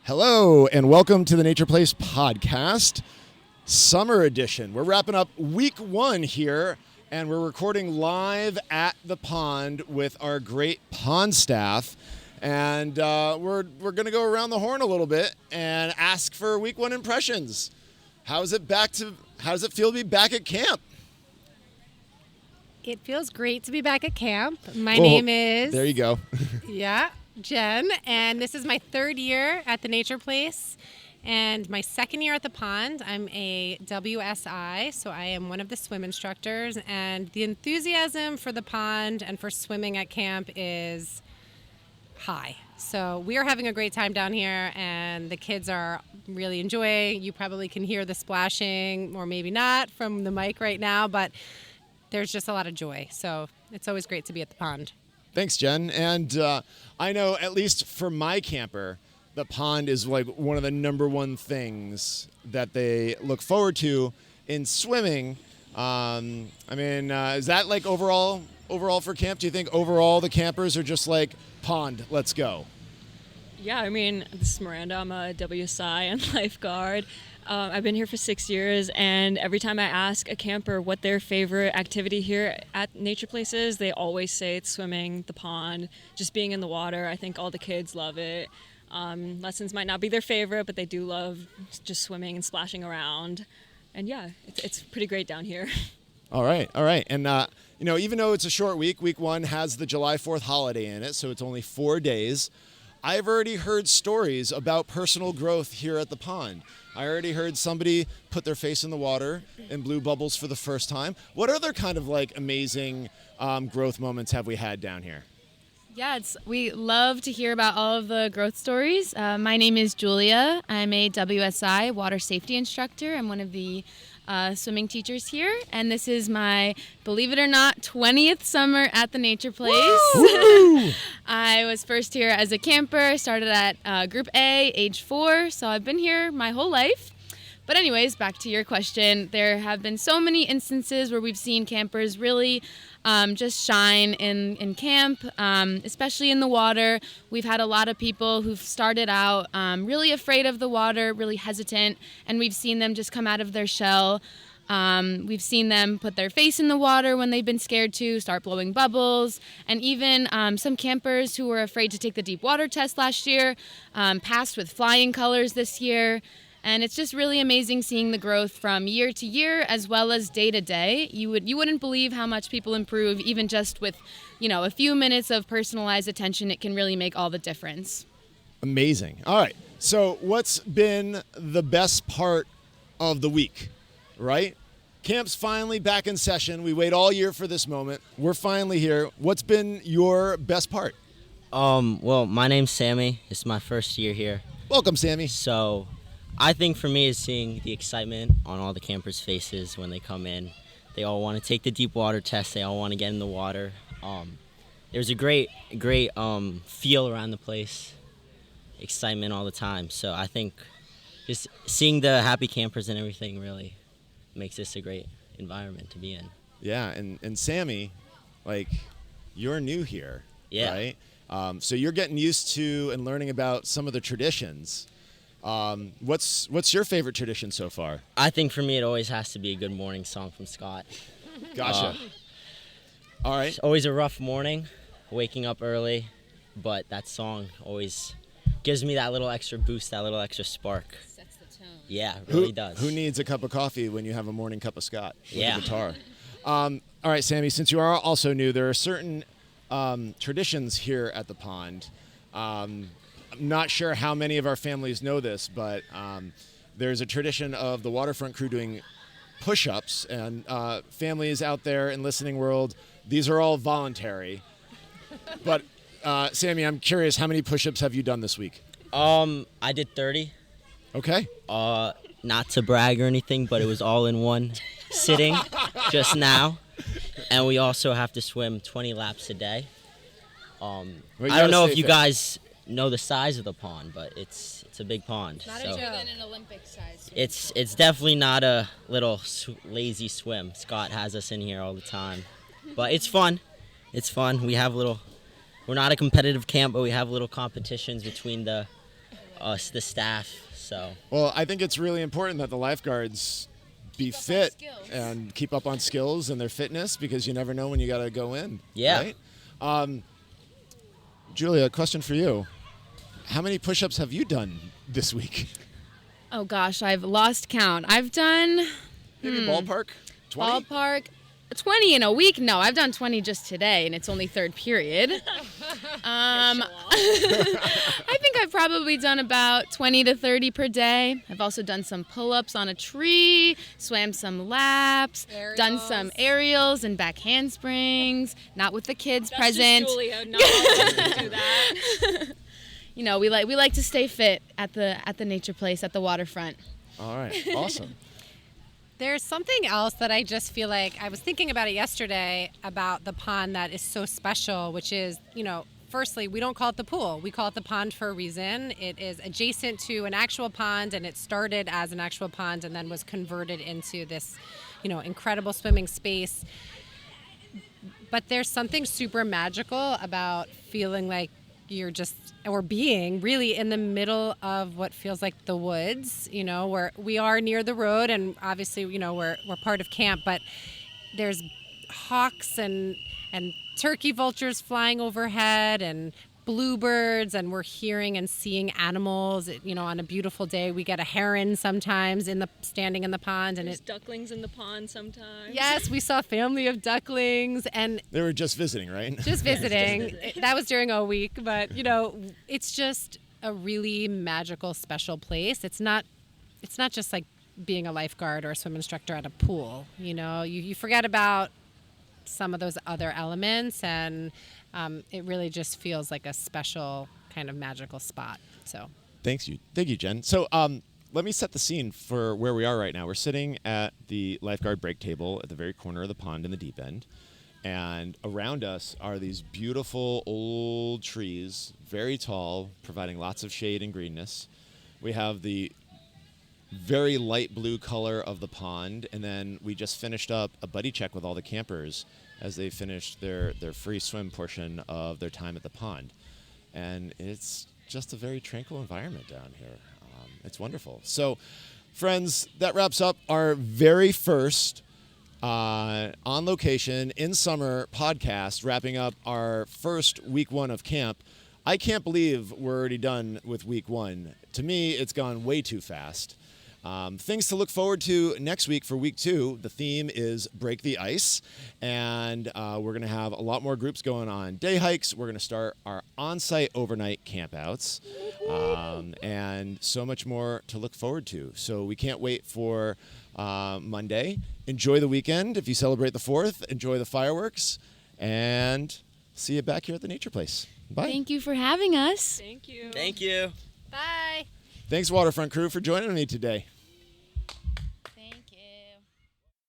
Hello, and welcome to the Nature Place podcast, summer edition. We're wrapping up week one here, and we're recording live at the pond with our great pond staff. And we're going to go around the horn a little bit and ask for week one impressions. How does it feel to be back at camp? It feels great to be back at camp. My name is... There you go. Jen, and this is my third year at the Nature Place and my second year at the pond. I'm a WSI, so I am one of the swim instructors, and the enthusiasm for the pond and for swimming at camp is high. So we are having a great time down here, and the kids are really enjoying. You probably can hear the splashing, or maybe not, from the mic right now, but there's just a lot of joy. So it's always great to be at the pond. Thanks, Jen. And I know, at least for my camper, the pond is like one of the number one things that they look forward to in swimming. Is that like overall for camp? Do you think overall the campers are just like, pond, let's go? Yeah, this is Miranda. I'm a WSI and lifeguard. I've been here for 6 years, and every time I ask a camper what their favorite activity here at Nature Place is, they always say it's swimming, the pond, just being in the water. I think all the kids love it. Lessons might not be their favorite, but they do love just swimming and splashing around. And yeah, it's pretty great down here. All right. And, even though it's a short week one has the July 4th holiday in it, so it's only 4 days. I've already heard stories about personal growth here at the pond. I already heard somebody put their face in the water and blew bubbles for the first time. What other kind of amazing growth moments have we had down here? Yeah, we love to hear about all of the growth stories. My name is Julia. I'm a WSI water safety instructor. I'm one of the swimming teachers here, and this is my, believe it or not, 20th summer at the Nature Place. I was first here as a camper, started at Group A, age 4, so I've been here my whole life. But anyways, back to your question, there have been so many instances where we've seen campers really just shine in camp, especially in the water. We've had a lot of people who've started out really afraid of the water, really hesitant, and we've seen them just come out of their shell. We've seen them put their face in the water when they've been scared to, start blowing bubbles, and even some campers who were afraid to take the deep water test last year passed with flying colors this year. And it's just really amazing seeing the growth from year to year as well as day to day. You wouldn't believe how much people improve even just with, a few minutes of personalized attention. It can really make all the difference. Amazing. All right. So what's been the best part of the week, right? Camp's finally back in session. We wait all year for this moment. We're finally here. What's been your best part? Well, my name's Sammy. It's my first year here. Welcome, Sammy. So I think for me is seeing the excitement on all the campers' faces when they come in. They all want to take the deep water test. They all want to get in the water. There's a great feel around the place, excitement all the time. So I think just seeing the happy campers and everything really makes this a great environment to be in. Yeah, and Sammy, you're new here, yeah, right? So you're getting used to and learning about some of the traditions. What's your favorite tradition so far? I think for me it always has to be a good morning song from Scott. Gotcha. All right. It's always a rough morning, waking up early, but that song always gives me that little extra boost, that little extra spark. Sets the tone. Yeah, it really does. Who needs a cup of coffee when you have a morning cup of Scott with a guitar? All right, Sammy, since you are also new, there are certain traditions here at the pond. I'm not sure how many of our families know this, but there's a tradition of the Waterfront Crew doing push-ups, and families out there in listening world, these are all voluntary. But Sammy, I'm curious, how many push-ups have you done this week? I did 30. Okay. Not to brag or anything, but it was all in one sitting just now. And we also have to swim 20 laps a day. I don't know if you guys know the size of the pond, but it's a big pond. Not bigger than an Olympic size. It's definitely not a little lazy swim. Scott has us in here all the time, but it's fun. It's fun. We're not a competitive camp, but we have little competitions between the us, the staff. So Well, I think it's really important that the lifeguards be fit skills. and keep up on skills and their fitness, because you never know when you got to go in. Yeah. Right? Julia, a question for you. How many push-ups have you done this week? Oh gosh, I've lost count. I've done Maybe ballpark? 20? ballpark 20 in a week. No, I've done 20 just today, and it's only third period. I think I've probably done about 20 to 30 per day. I've also done some pull-ups on a tree, swam some laps, done some aerials and back handsprings. Not with the kids That's present. just Julia, not all of us can do that. You know, we like to stay fit at the nature place at the waterfront. All right. Awesome. There's something else that I just feel like I was thinking about it yesterday about the pond that is so special, which is, firstly, we don't call it the pool. We call it the pond for a reason. It is adjacent to an actual pond, and it started as an actual pond and then was converted into this, incredible swimming space. But there's something super magical about feeling like you're just, or being really in the middle of what feels like the woods, where we are near the road, and obviously, we're part of camp, but there's hawks and turkey vultures flying overhead and bluebirds, and we're hearing and seeing animals. On a beautiful day, we get a heron sometimes standing in the pond, and There's ducklings in the pond sometimes. yes, we saw a family of ducklings, and They were just visiting, right? just visiting. That was during a week, but it's just a really magical, special place. It's not just like being a lifeguard or a swim instructor at a pool. You forget about some of those other elements, and it really just feels like a special kind of magical spot. So Thank you, Jen. So let me set the scene for where we are right now. We're sitting at the lifeguard break table at the very corner of the pond in the deep end. And around us are these beautiful old trees, very tall, providing lots of shade and greenness. We have the very light blue color of the pond, and then we just finished up a buddy check with all the campers as they finished their free swim portion of their time at the pond. And it's just a very tranquil environment down here. It's wonderful. So, friends, that wraps up our very first on location in summer podcast, wrapping up our first week one of camp. I can't believe we're already done with week one. To me, it's gone way too fast. Things to look forward to next week for week two. The theme is Break the Ice, and we're going to have a lot more groups going on day hikes. We're going to start our on-site overnight campouts, and so much more to look forward to. So we can't wait for Monday. Enjoy the weekend. If you celebrate the 4th, enjoy the fireworks, and see you back here at the Nature Place. Bye. Thank you for having us. Thank you. thank you. bye. Thanks, Waterfront Crew, for joining me today.